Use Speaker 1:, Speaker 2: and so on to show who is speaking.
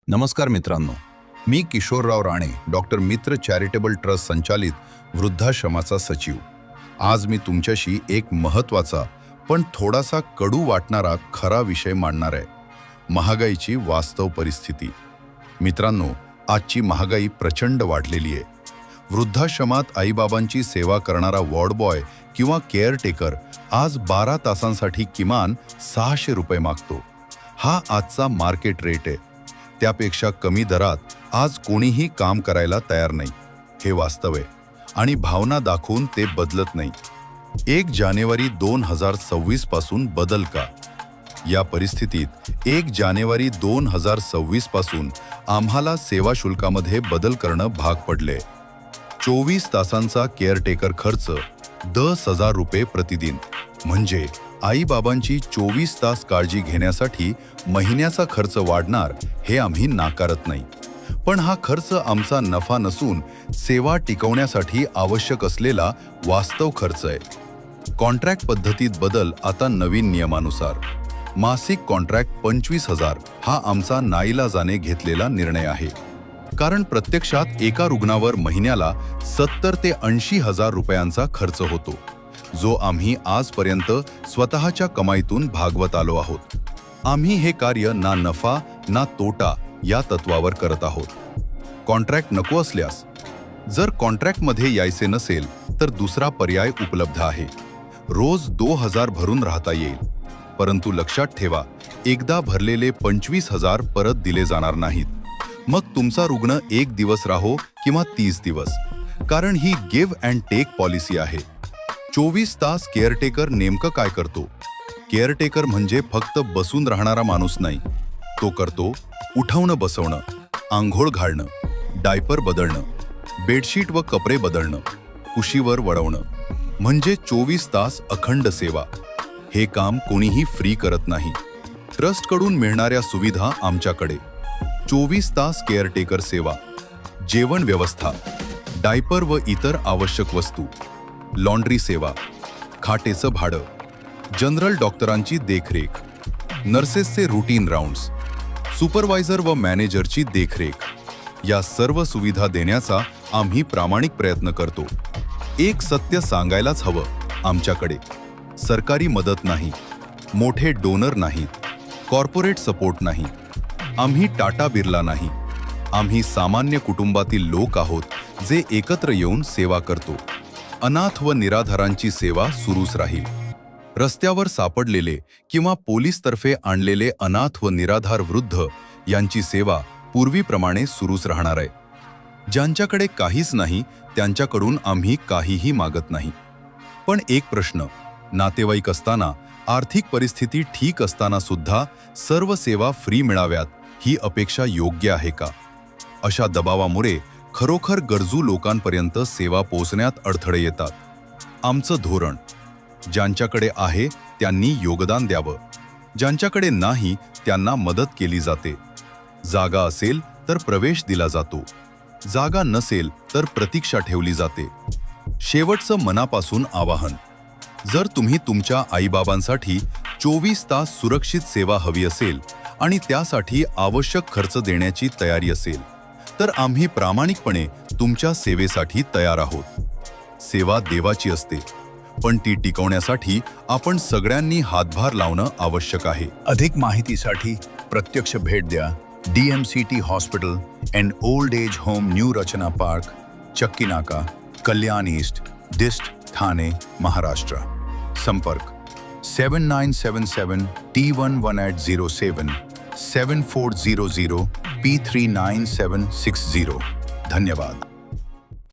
Speaker 1: नमस्कार मित्रांनो, मी किशोरराव राणे, डॉक्टर मित्र चॅरिटेबल ट्रस्ट संचालित वृद्धाश्रमाचा सचिव. आज मी तुमच्याशी एक महत्त्वाचा पण थोडासा कडू वाटणारा खरा विषय मांडणार आहे. महागाईची वास्तव परिस्थिती. मित्रांनो, आजची महागाई प्रचंड वाढलेली आहे. वृद्धाश्रमात आईबाबांची सेवा करणारा वॉर्ड बॉय किंवा केअरटेकर आज 12 तासांसाठी किमान 600 रुपये मागतो. हा आजचा मार्केट रेट आहे. त्यापेक्षा कमी दरात आज कोणीही काम करायला तयार नाही. हे वास्तव आहे आणि भावना दाखवून ते बदलत नाही. 1 जानेवारी 2026 पासून बदल का? या परिस्थितीत 1 जानेवारी 2026 पासून आम्हाला सेवा शुल्कामध्ये बदल करणं भाग पडले. 24 तासांचा केअरटेकर खर्च 10,000 रुपये प्रतिदिन. म्हणजे आईबाबांची 24 तास काळजी घेण्यासाठी महिन्याचा खर्च वाढणार हे आम्ही नाकारत नाही. पण हा खर्च आमचा नफा नसून सेवा टिकवण्यासाठी आवश्यक असलेला वास्तव खर्च आहे. कॉन्ट्रॅक्ट पद्धतीत बदल आता नवीन नियमानुसार. मासिक कॉन्ट्रॅक्ट 25,000 हा आमचा नाईलाजाने घेतलेला निर्णय आहे. कारण प्रत्यक्षात एका रुग्णावर महिन्याला 70 ते 80,000 रुपयांचा खर्च होतो, जो आम्ही आजपर्यंत स्वतःच्या कमाईतून भागवत आलो आहोत. आम्ही हे कार्य ना नफा ना तोटा या तत्वावर करत आहोत. कॉन्ट्रॅक्ट नको असल्यास, जर कॉन्ट्रॅक्टमध्ये यायचे नसेल तर दुसरा पर्याय उपलब्ध आहे. रोज 2,000 भरून राहता येईल. परंतु लक्षात ठेवा, एकदा भरलेले 25,000 परत दिले जाणार नाहीत. मग तुमचा रुग्ण 1 दिवस राहो किंवा 30 दिवस, कारण ही गिव्ह अँड टेक पॉलिसी आहे. 24 तास केअरटेकर नेमकं काय करतो? केअरटेकर म्हणजे फक्त बसून राहणारा माणूस नाही. तो करतो उठवणं बसवणं, आंघोळ घालणं, डायपर बदलणं, बेडशीट व कपडे बदलणं, कुशीवर वळवणं. म्हणजे 24 तास अखंड सेवा. हे काम कोणीही फ्री करत नाही. ट्रस्टकडून मिळणाऱ्या सुविधा आमच्याकडे. 24 तास केअरटेकर सेवा, जेवण व्यवस्था, डायपर व इतर आवश्यक वस्तू, लॉन्ड्री सेवा, खाटेचं भाडं, जनरल डॉक्टरांची देखरेख, नर्सेसचे रूटीन राऊंड्स, सुपरवायझर व मॅनेजरची देखरेख. या सर्व सुविधा देण्याचा आम्ही प्रामाणिक प्रयत्न करतो. एक सत्य सांगायलाच हवं, आमच्याकडे सरकारी मदत नाही, मोठे डोनर नाहीत, कॉर्पोरेट सपोर्ट नाही. आम्ही टाटा बिर्ला नाही. आम्ही सामान्य कुटुंबातील लोक आहोत, जे एकत्र येऊन सेवा करतो. अनाथ व निराधारांची सेवा सुरूच राहील. रस्त्यावर सापडलेले किंवा पोलीसतर्फे आणलेले अनाथ व निराधार वृद्ध यांची सेवा पूर्वीप्रमाणे सुरूच राहणार आहे. ज्यांच्याकडे काहीच नाही त्यांच्याकडून आम्ही काहीही मागत नाही. पण एक प्रश्न, नातेवाईक असताना, आर्थिक परिस्थिती ठीक असताना सुद्धा सर्व सेवा फ्री मिळाव्यात ही अपेक्षा योग्य आहे का? अशा दबावामुळे खरोखर गरजू लोकांपर्यंत सेवा पोहोचण्यात अडथळे येतात. आमचं धोरण, ज्यांच्याकडे आहे त्यांनी योगदान द्यावं, ज्यांच्याकडे नाही त्यांना मदत केली जाते. जागा असेल तर प्रवेश दिला जातो, जागा नसेल तर प्रतीक्षा ठेवली जाते. शेवटचं मनापासून आवाहन, जर तुम्ही तुमच्या आईबाबांसाठी 24 तास सुरक्षित सेवा हवी असेल आणि त्यासाठी आवश्यक खर्च देण्याची तयारी असेल, तर आम्ही प्रामाणिकपणे तुमच्या सेवेसाठी तयार आहोत. सेवा देवाची असते, पण ती टिकवण्यासाठी आपण सगळ्यांनी हातभार लावणं आवश्यक आहे.
Speaker 2: अधिक माहितीसाठी प्रत्यक्ष भेट द्या. DMCT hospital and old age home, new Rachna park, Chakki Naka, Kalyan east, district, Thane, Maharashtra. संपर्क 7977 T110807 7400 P39760. धन्यवाद.